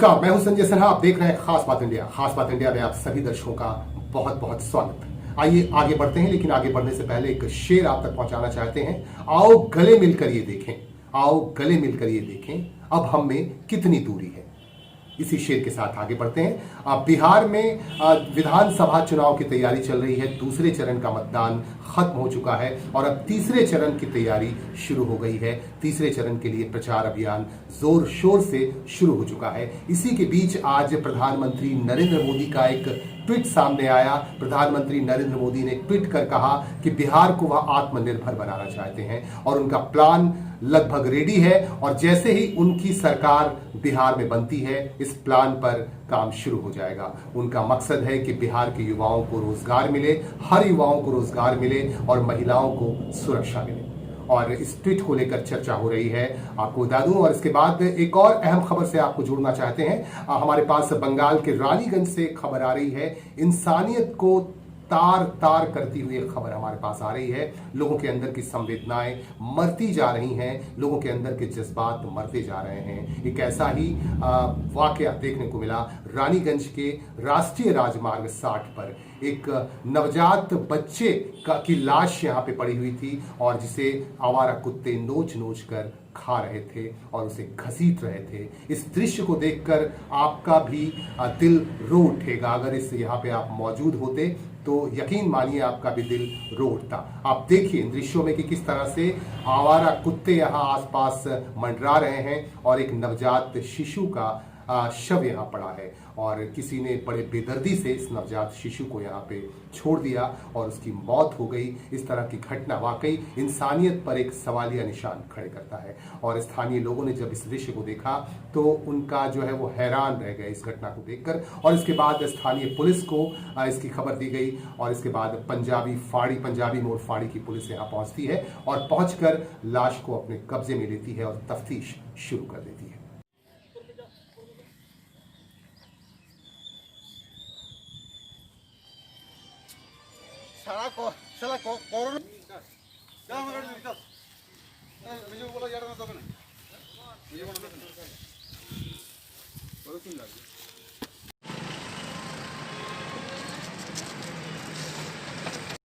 नमस्कार, मैं हूं संजय सिन्हा। आप देख रहे हैं खास बात इंडिया। खास बात इंडिया में आप सभी दर्शकों का बहुत बहुत स्वागत। आइए आगे बढ़ते हैं, लेकिन आगे बढ़ने से पहले एक शेर आप तक पहुंचाना चाहते हैं। आओ गले मिलकर ये देखें, आओ गले मिलकर ये देखें, अब हम में कितनी दूरी है। इसी शेर के साथ आगे बढ़ते हैं। बिहार में विधानसभा चुनाव की तैयारी चल रही है। दूसरे चरण का मतदान खत्म हो चुका है और अब तीसरे चरण की तैयारी शुरू हो गई है। तीसरे चरण के लिए प्रचार अभियान जोर शोर से शुरू हो चुका है। इसी के बीच आज प्रधानमंत्री नरेंद्र मोदी का एक ट्वीट सामने आया। प्रधानमंत्री नरेंद्र मोदी ने ट्वीट कर कहा कि बिहार को वह आत्मनिर्भर बनाना चाहते हैं और उनका प्लान लगभग रेडी है और जैसे ही उनकी सरकार बिहार में बनती है, इस प्लान पर काम शुरू हो जाएगा। उनका मकसद है कि बिहार के युवाओं को रोजगार मिले, हर युवाओं को रोजगार मिले और महिलाओं को सुरक्षा मिले। और इस ट्वीट को लेकर चर्चा हो रही है, आपको बता दूं। और इसके बाद एक और अहम खबर से आपको जोड़ना चाहते हैं। हमारे पास बंगाल के रानीगंज से खबर आ रही है। इंसानियत को तार तार करती हुई एक खबर हमारे पास आ रही है। लोगों के अंदर की संवेदनाएं मरती जा रही हैं, लोगों के अंदर के जज्बात मरते जा रहे हैं। एक ऐसा ही वाकया देखने को मिला रानीगंज के राष्ट्रीय राजमार्ग 60 पर। एक नवजात बच्चे की लाश यहाँ पे पड़ी हुई थी और जिसे आवारा कुत्ते नोच नोच कर खा रहे थे और उसे घसीट रहे थे। इस दृश्य को देखकर आपका भी दिल रो उठेगा। अगर इस यहाँ पे आप मौजूद होते तो यकीन मानिए आपका भी दिल रो उठता। आप देखिए इन दृश्यों में कि किस तरह से आवारा कुत्ते यहाँ आसपास मंडरा रहे हैं और एक नवजात शिशु का शव यहाँ पड़ा है और किसी ने बड़े बेदर्दी से इस नवजात शिशु को यहाँ पे छोड़ दिया और उसकी मौत हो गई। इस तरह की घटना वाकई इंसानियत पर एक सवालिया निशान खड़े करता है। और स्थानीय लोगों ने जब इस दृश्य को देखा तो उनका जो है वो हैरान रह गए इस घटना को देखकर। और इसके बाद स्थानीय पुलिस को इसकी खबर दी गई और इसके बाद पंजाबी मोड़ फाड़ी की पुलिस यहाँ पहुंचती है और पहुंचकर लाश को अपने कब्जे में लेती है और तफ्तीश शुरू कर देती है। साला कोरोना जा हमरा चल मुझे बोला यार ना तो ना मुझे बोला बहुत सुन लगे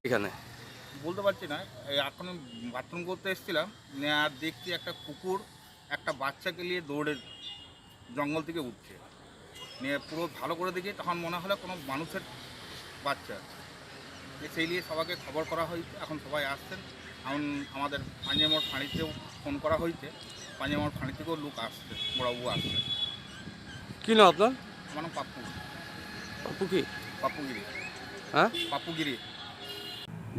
এখানে বলতে পারছি না। এখন বাথরুম করতে এসেছিলাম, আর দেখছি একটা কুকুর একটা বাচ্চাকে নিয়ে দৌড়ে জঙ্গল থেকে উঠছে। নিয়ে পুরো ভালো করে দেখি, তখন মনে হলো কোনো মানুষের বাচ্চা। সেই নিয়ে সবাইকে খবর করা হয়েছে, এখন সবাই আসছেন। এখন আমাদের পাঞ্জামোড় ফাঁড়িতেও ফোন করা হয়েছে, পাঞ্জামোড় ফাঁড়ি থেকেও লোক আসছে, বড়বাবু আসছে। কি নাম আপনার? আমার নাম পাপ্পু। পাপ্পু কি? পাপ্পুগিরি। হ্যাঁ, পাপ্পুগিরি।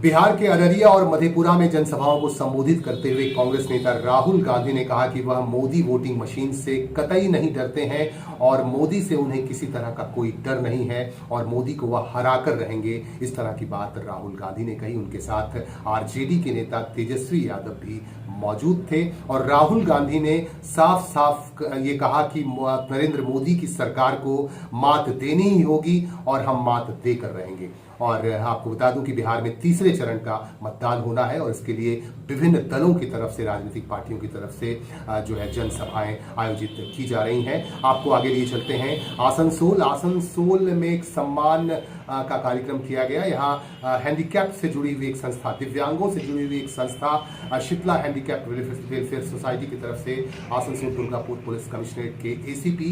बिहार के अररिया और मधेपुरा में जनसभाओं को संबोधित करते हुए कांग्रेस नेता राहुल गांधी ने कहा कि वह मोदी वोटिंग मशीन से कतई नहीं डरते हैं और मोदी से उन्हें किसी तरह का कोई डर नहीं है और मोदी को वह हराकर रहेंगे। इस तरह की बात राहुल गांधी ने कही। उनके साथ आरजेडी के नेता तेजस्वी यादव भी मौजूद थे और राहुल गांधी ने साफ साफ ये कहा कि नरेंद्र मोदी की सरकार को मात देनी ही होगी और हम मात देकर रहेंगे। और आपको बता दूं कि बिहार में तीसरे चरण का मतदान होना है और इसके लिए विभिन्न दलों की तरफ से, राजनीतिक पार्टियों की तरफ से जो है जनसभाएं आयोजित की जा रही हैं। आपको आगे लिए चलते हैं। आसनसोल में एक सम्मान का कार्यक्रम किया गया। यहाँ हैंडीकैप से जुड़ी हुई एक संस्था, दिव्यांगों से जुड़ी हुई एक संस्था शीतला हैंडीकैप वेलफेयर सोसाइटी की तरफ से आसनसोल दुर्गापुर पुलिस कमिश्नरेट के एसीपी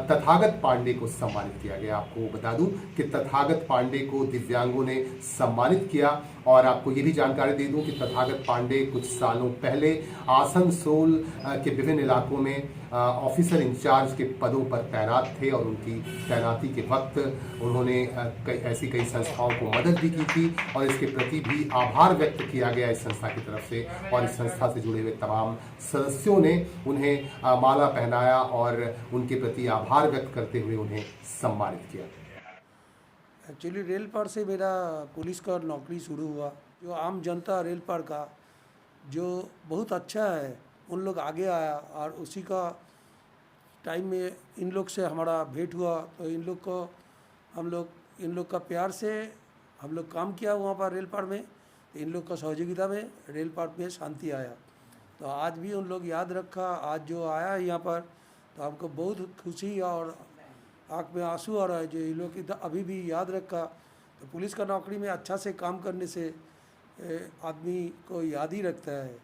तथागत पांडे को सम्मानित किया गया। आपको बता दूं कि तथागत पांडे को दिव्यांगों ने सम्मानित किया और आपको ये भी जानकारी दे दूं कि तथागत पांडे कुछ सालों पहले आसनसोल के विभिन्न इलाकों में ऑफिसर इंचार्ज के पदों पर तैनात थे और उनकी तैनाती के वक्त उन्होंने ऐसी कई संस्थाओं को मदद भी की थी और इसके प्रति भी आभार व्यक्त किया गया इस संस्था की तरफ से। और इस संस्था से जुड़े हुए तमाम सदस्यों ने उन्हें माला पहनाया और उनके प्रति आभार व्यक्त करते हुए उन्हें सम्मानित किया। एक्चुअली रेल पार से मेरा पुलिस का नौकरी शुरू हुआ। जो आम जनता रेल पार का जो बहुत अच्छा है, उन लोग आगे आया और उसी का टाइम में इन लोग से हमारा भेंट हुआ तो इन लोग का प्यार से हम लोग काम किया वहाँ पर रेल पार में। इन लोग का सहयोगिता में रेल पार में शांति आया। तो आज भी उन लोग याद रखा। आज जो आया यहाँ पर तो हमको बहुत खुशी और आँख में आंसू आ रहा है जो ये लोग अभी भी याद रखा। तो पुलिस का नौकरी में अच्छा से काम करने से आदमी को याद ही रखता है।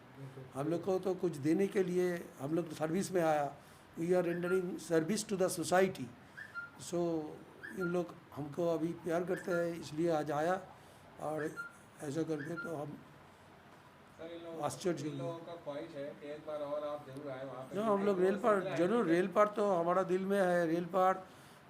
हम लोग को तो कुछ देने के लिए हम लोग सर्विस में आया, we are rendering service to the society. So इन लोग हमको अभी प्यार करते हैं, इसलिए आज आया और ऐसा करके तो हम आश्चर्य जो हम लोग रेल पार जरूर, रेल पार तो हमारा दिल में है। रेल पार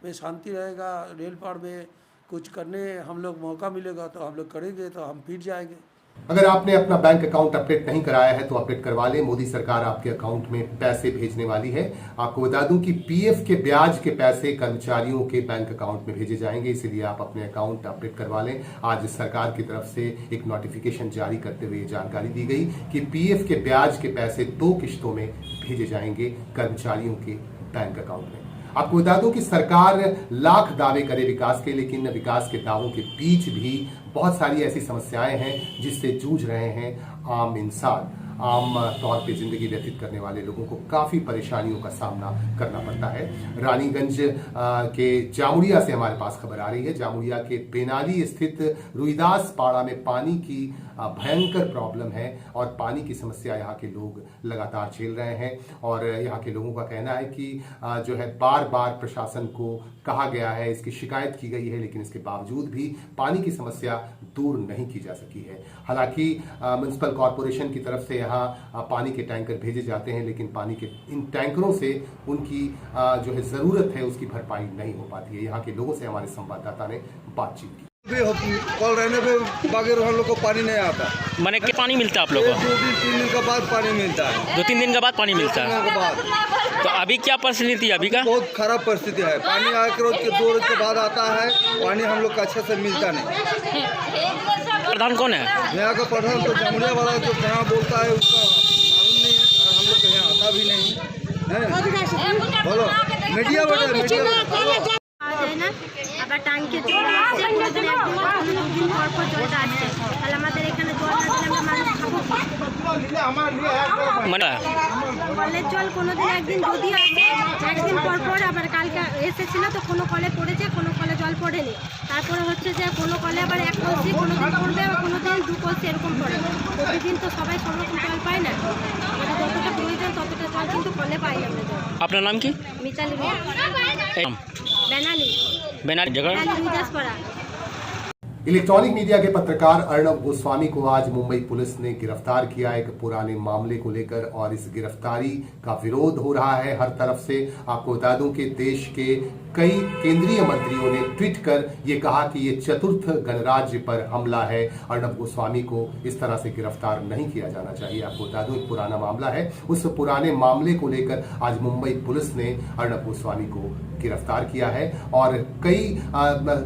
में शांति रहेगा, रेल पार में कुछ करने हम लोग मौका मिलेगा तो हम लोग करेंगे, तो हम फिर जाएंगे। अगर आपने अपना बैंक अकाउंट अपडेट नहीं कराया है तो अपडेट करवा लें। मोदी सरकार आपके अकाउंट में पैसे भेजने वाली है। आपको बता दूं कि पीएफ के ब्याज के पैसे कर्मचारियों के बैंक अकाउंट में भेजे जाएंगे, इसीलिए आप अपने अकाउंट अपडेट करवा लें। आज सरकार की तरफ से एक नोटिफिकेशन जारी करते हुए जानकारी दी गई कि पीएफ के ब्याज के पैसे 2 किश्तों में भेजे जाएंगे कर्मचारियों के बैंक अकाउंट में। आपको बता दूं कि सरकार लाख दावे करे विकास के, लेकिन विकास के दावों के बीच भी बहुत सारी ऐसी समस्याएं हैं जिससे जूझ रहे हैं आम इंसान। आम तौर पे जिंदगी व्यतीत करने वाले लोगों को काफी परेशानियों का सामना करना पड़ता है। रानीगंज के जामुड़िया से हमारे पास खबर आ रही है। जामुड़िया के बेनाली स्थित रुईदास पाड़ा में पानी की भयंकर प्रॉब्लम है और पानी की समस्या यहाँ के लोग लगातार झेल रहे हैं। और यहाँ के लोगों का कहना है कि जो है बार बार प्रशासन को कहा गया है, इसकी शिकायत की गई है, लेकिन इसके बावजूद भी पानी की समस्या दूर नहीं की जा सकी है। हालांकि म्युनिसिपल कॉरपोरेशन की तरफ से यहाँ पानी के टैंकर भेजे जाते हैं, लेकिन पानी के इन टैंकरों से उनकी जो है जरूरत है उसकी भरपाई नहीं हो पाती है। यहाँ के लोगों से हमारे संवाददाता ने बातचीत की। कॉल रहने पे बागेर हम लोग को पानी नहीं आता। मैंने क्या पानी मिलता है आप लोग को? 2-3 दिन के बाद पानी मिलता है। 2-3 दिन के बाद पानी मिलता है। के बाद तो अभी क्या परिस्थिति है अभी का? बहुत खराब परिस्थिति है। पानी आके रोज के 2 रोज के बाद आता है, पानी हम लोग का अच्छा से मिलता नहीं। प्रधान कौन है? यहाँ का प्रधान तो जामुड़िया वाला जो जहाँ बोलता है उसका मालूम नहीं, और हम लोग के यहाँ आता भी नहीं है। बोलो मीडिया बेटा, না আবার টাঙ্কি জল আসছে, কোনোদিন একদিন কখনো 2 দিন পর পর জলটা আসছে। তাহলে আমাদের এখানে জল না দিলে আমরা মানুষ খাবো কি? মানে কলের জল কোনোদিন একদিন যদি আসে, একদিন পর পর আবার কালকে এসেছিল তো কোনো কলে পড়েছে, কোনো কলে জল পড়েনি। তারপরে হচ্ছে যে কোনো কলে আবার 1 কলসি কোনোদিন পড়বে, আবার কোনোদিন 2 কলসি এরকম পড়ে। প্রতিদিন তো সবাই সব রকম জল পায় না। আমাদের যতটা প্রয়োজন ততটা জল কিন্তু কলে পাই না আমরা। আপনার নাম কি? মিতালি বেনালি बेनाली जगह रुईदासपाड़ा। इलेक्ट्रॉनिक मीडिया के पत्रकार अर्णव गोस्वामी को आज मुंबई पुलिस ने गिरफ्तार किया एक पुराने मामले को लेकर, और इस गिरफ्तारी का विरोध हो रहा है हर तरफ से। आपको बता दूं कि देश के कई केंद्रीय मंत्रियों ने ट्वीट कर ये कहा कि ये चतुर्थ गणराज्य पर हमला है, अर्णव गोस्वामी को इस तरह से गिरफ्तार नहीं किया जाना चाहिए। आपको बता दूं एक पुराना मामला है, उस पुराने मामले को लेकर आज मुंबई पुलिस ने अर्णव गोस्वामी को गिरफ्तार किया है और कई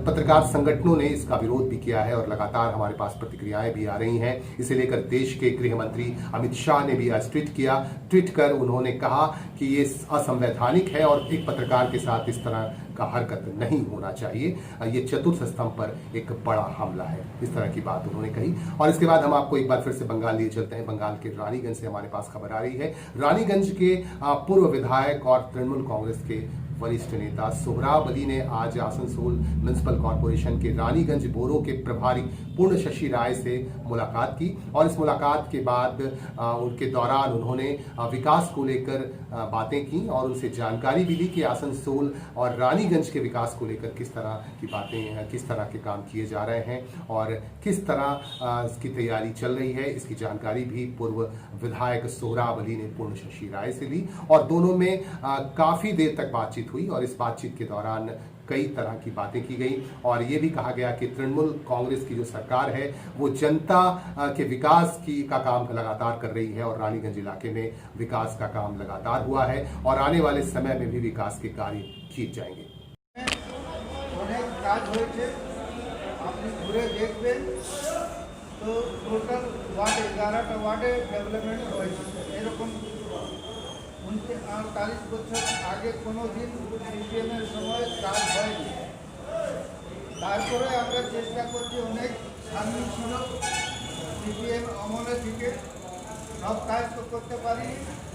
पत्रकार संगठनों ने इसका विरोध भी किया है और लगातार हमारे पास प्रतिक्रियाएं भी आ रही हैं। इसे लेकर देश के गृह मंत्री अमित शाह ने भी आज ट्वीट कर उन्होंने कहा कि ये असंवैधानिक है और एक पत्रकार के साथ इस तरह का हरकत नहीं होना चाहिए। ये चतुर्थ स्तंभ पर एक बड़ा हमला है, इस तरह की बात उन्होंने कही। और इसके बाद हम आपको एक बार फिर से बंगाल लिए चलते हैं। बंगाल के रानीगंज से हमारे पास खबर आ रही है। रानीगंज के पूर्व विधायक और तृणमूल कांग्रेस के वरिष्ठ नेता सोहराब अली ने आज आसनसोल म्युनिसिपल कॉरपोरेशन के रानीगंज बोरो के प्रभारी पूर्ण शशि राय से मुलाकात की और इस मुलाकात के बाद उनके दौरान उन्होंने विकास को लेकर बातें की और उनसे जानकारी भी दी कि आसनसोल और रानीगंज के विकास को लेकर किस तरह की बातें, किस तरह के काम किए जा रहे हैं और किस तरह इसकी तैयारी चल रही है। इसकी जानकारी भी पूर्व विधायक सोहराब अली ने पूर्ण शशि राय से ली और दोनों में काफी देर तक बातचीत हुई और इस बातचीत के दौरान कई तरह की बातें की गई और ये भी कहा गया कि तृणमूल कांग्रेस की जो सरकार है वो जनता के विकास का काम लगातार कर रही है और रानीगंज इलाके में विकास का काम लगातार हुआ है और आने वाले समय में भी विकास के कार्य किए जाएंगे। तो टोटल वार्ड 11টা ওয়ার্ডে ডেভেলপমেন্ট হয়েছে। এরকম 48 বছর আগে কোনো দিন সিপিএমের সময় কাজ হয়নি। তারপরে আমরা চেষ্টা করছি, অনেক সামনে ছিল সিপিএম আমলে থেকে সব কাজ তো করতে পারি,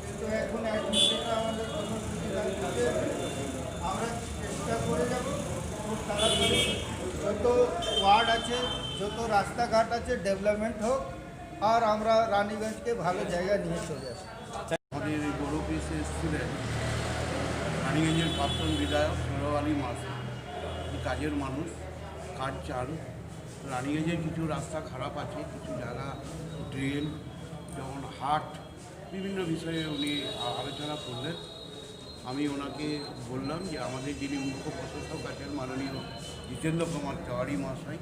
কিন্তু এখন অ্যাডমিনিস্ট্রেটর আমাদের কর্মসূচি আমরা চেষ্টা করে যাব খুব তাড়াতাড়ি যত ওয়ার্ড আছে যত রাস্তাঘাট আছে ডেভেলপমেন্ট হোক আর আমরা রানীগঞ্জকে ভালো জায়গায় নিয়ে চলে আসি। আমাদের এই বড় অফিসে এসেছিলেন রানীগঞ্জের প্রাক্তন বিধায়ক সৌরভ আলী মাস। কাজের মানুষ, কাজ চান। রানীগঞ্জের কিছু রাস্তা খারাপ আছে, কিছু জায়গা ড্রেন, যেমন হাট, বিভিন্ন বিষয়ে উনি আলোচনা করলেন। আমি ওনাকে বললাম যে আমাদের যিনি মুখ্য প্রশাসক আছেন মাননীয় জিতেন্দ্র কুমার তেওয়ারি মহাশয়,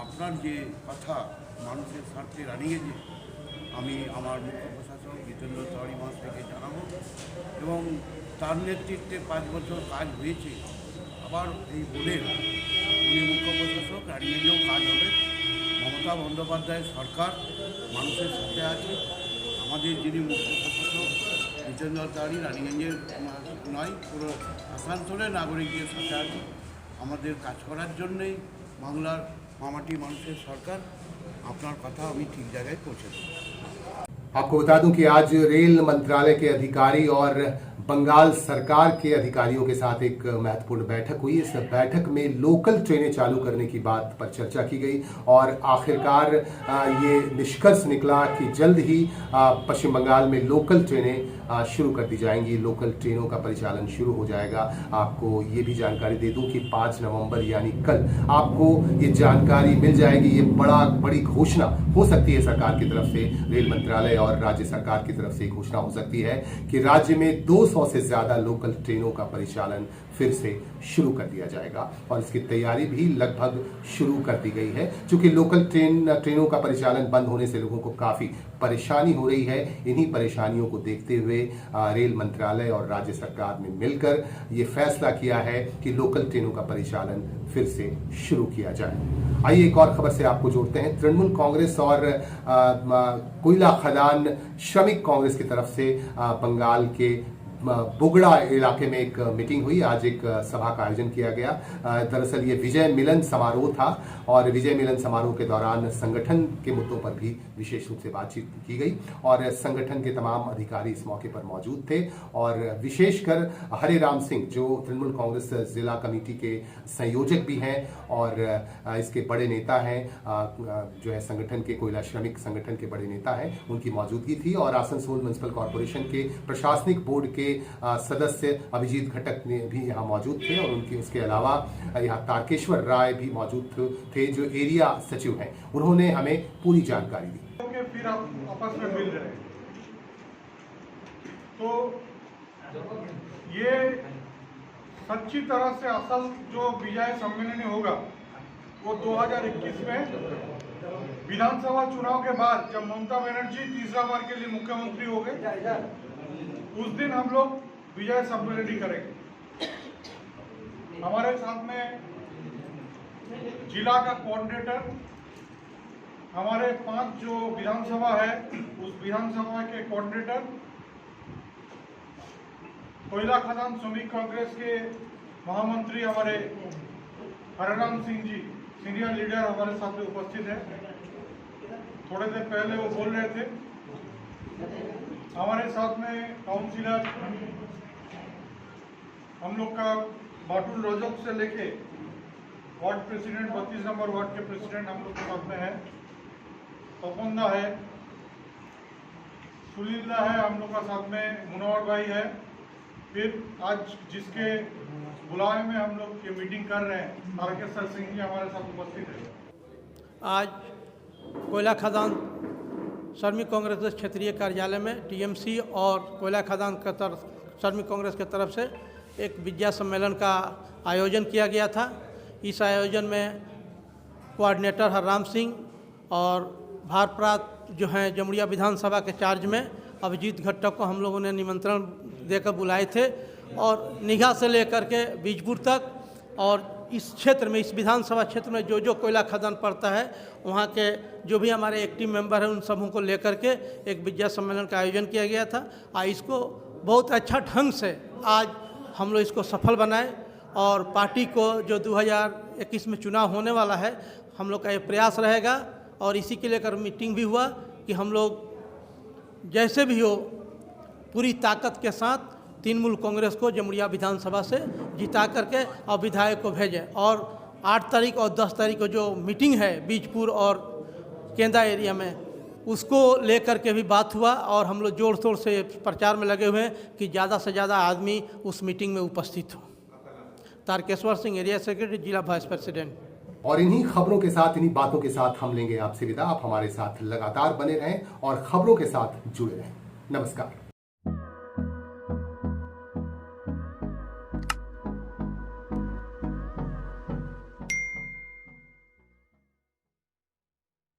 আপনার যে কথা মানুষের স্বার্থে রানীগঞ্জে, আমি আমার মুখ্য প্রশাসক জিতেন্দ্র তেওয়ারি মহাশয়কে জানাবো এবং তার নেতৃত্বে 5 বছর কাজ হয়েছে। আবার এই বলেন উনি মুখ্য প্রশাসক, রানীগঞ্জেও কাজ হবে। মমতা বন্দ্যোপাধ্যায়ের সরকার মানুষের সাথে আছে। আমাদের যিনি মুখ্য প্রশাসক জিতেন্দ্র তেওয়ারি রানীগঞ্জের নয়, পুরো আসানসোলের নাগরিকদের সাথে আছে। আমাদের কাজ করার জন্যেই বাংলার মামাটি মানুষের সরকার। আপনার কথা আমি ঠিক জায়গায় পৌঁছে দেব। आपको बता दूं कि आज रेल मंत्रालय के अधिकारी और बंगाल सरकार के अधिकारियों के साथ एक महत्वपूर्ण बैठक हुई। इस बैठक में लोकल ट्रेनें चालू करने की बात पर चर्चा की गई और आखिरकार ये निष्कर्ष निकला कि जल्द ही पश्चिम बंगाल में लोकल ट्रेनें शुरू कर दी जाएंगी। लोकल ट्रेनों का परिचालन शुरू हो जाएगा। आपको ये भी जानकारी दे दूं कि 5 नवंबर यानी कल आपको ये जानकारी मिल जाएगी। ये बड़ी घोषणा हो सकती है सरकार की तरफ से, रेल मंत्रालय और राज्य सरकार की तरफ से घोषणा हो सकती है कि राज्य में 200 से ज्यादा लोकल ट्रेनों का परिचालन फिर से शुरू कर दिया जाएगा और इसकी तैयारी भी लगभग शुरू कर दी गई है। चूंकि लोकल ट्रेनों का परिचालन बंद होने से लोगों को काफी परेशानी हो रही है, इन्हीं परेशानियों को देखते हुए रेल मंत्रालय और राज्य सरकार ने मिलकर ये फैसला किया है कि लोकल ट्रेनों का परिचालन फिर से शुरू किया जाए। आइए एक और खबर से आपको जोड़ते हैं। तृणमूल कांग्रेस और कोयला खदान श्रमिक कांग्रेस की तरफ से बंगाल के बुगड़ा इलाके में एक मीटिंग हुई। आज एक सभा का आयोजन किया गया। दरअसल ये विजय मिलन समारोह था और विजय मिलन समारोह के दौरान संगठन के मुद्दों पर भी विशेष रूप से बातचीत की गई और संगठन के तमाम अधिकारी इस मौके पर मौजूद थे और विशेषकर हरे राम सिंह जो तृणमूल कांग्रेस जिला कमेटी के संयोजक भी हैं और इसके बड़े नेता हैं, जो है संगठन के कोयला श्रमिक संगठन के बड़े नेता हैं, उनकी मौजूदगी थी और आसनसोल म्युनिसिपल कॉर्पोरेशन के प्रशासनिक बोर्ड के सदस्य अभिजीत घटक ने भी यहाँ मौजूद थे और उसके अलावा यहाँ तारकेश्वर राय भी मौजूद थे जो एरिया सचिव हैं। उन्होंने हमें पूरी जानकारी दी। फिर आप आपस में मिल रहे हैं तो ये सच्ची तरह से असल जो विजय सम्मेलन होगा वो 2021 में विधानसभा चुनाव के बाद जब ममता बनर्जी तीसरा बार के लिए मुख्यमंत्री हो गए उस दिन हम लोग विजय सम्मेलन करेंगे। हमारे साथ में जिला का कोऑर्डिनेटर, हमारे 5 जो विधानसभा है उस विधानसभा के कोऑर्डिनेटर, कोयला खदान श्रमिक कांग्रेस के महामंत्री हमारे हरराम सिंह जी सीनियर लीडर हमारे साथ में उपस्थित है। थोड़े देर पहले वो बोल रहे थे। हमारे साथ में काउंसिलर हम लोग का बाटुल रोजक से लेके वार्ड प्रेसिडेंट 32 नंबर वार्ड के प्रेसिडेंट हम लोग के साथ में है, तपंदा है, सुलीला है, हम लोग का साथ में मुनवर भाई है। फिर आज जिसके बुलावे में हम लोग ये मीटिंग कर रहे हैं तारकेश्वर सिंह जी हमारे साथ उपस्थित है। आज कोयला खदान श्रमिक कांग्रेस क्षेत्रीय कार्यालय में टीएमसी और कोयला खदान के तरफ श्रमिक कांग्रेस की तरफ से एक विद्या सम्मेलन का आयोजन किया गया था। इस आयोजन में कोऑर्डिनेटर हरराम सिंह और भारप्राप्त जो हैं जमुड़िया विधानसभा के चार्ज में अभिजीत घटक को हम लोगों ने निमंत्रण देकर बुलाए थे और निगाह से लेकर के बीजपुर तक और इस क्षेत्र में, इस विधानसभा क्षेत्र में जो कोयला खदान पड़ता है वहाँ के जो भी हमारे एक्टिव मेंबर हैं उन सबों को लेकर के एक विद्या सम्मेलन का आयोजन किया गया था। इसको बहुत अच्छा ढंग से आज हम लोग इसको सफल बनाए और पार्टी को जो 2021 में चुनाव होने वाला है हम लोग का ये प्रयास रहेगा और इसी के लेकर मीटिंग भी हुआ कि हम लोग जैसे भी हो पूरी ताकत के साथ तृणमूल कांग्रेस को जमुरिया विधानसभा से जिता करके और विधायक को भेजें। और 8 तारीख और 10 तारीख को जो मीटिंग है बीजपुर और केंदा एरिया में, उसको लेकर के भी बात हुआ और हम लोग जोर शोर से प्रचार में लगे हुए हैं कि ज़्यादा से ज़्यादा आदमी उस मीटिंग में उपस्थित हो। तारकेश्वर सिंह, एरिया सेक्रेटरी, जिला वाइस प्रेसिडेंट। और इन्हीं खबरों के साथ, इन्हीं बातों के साथ हम लेंगे आपसे विदा। आप हमारे साथ लगातार बने रहें और खबरों के साथ जुड़े रहें। नमस्कार।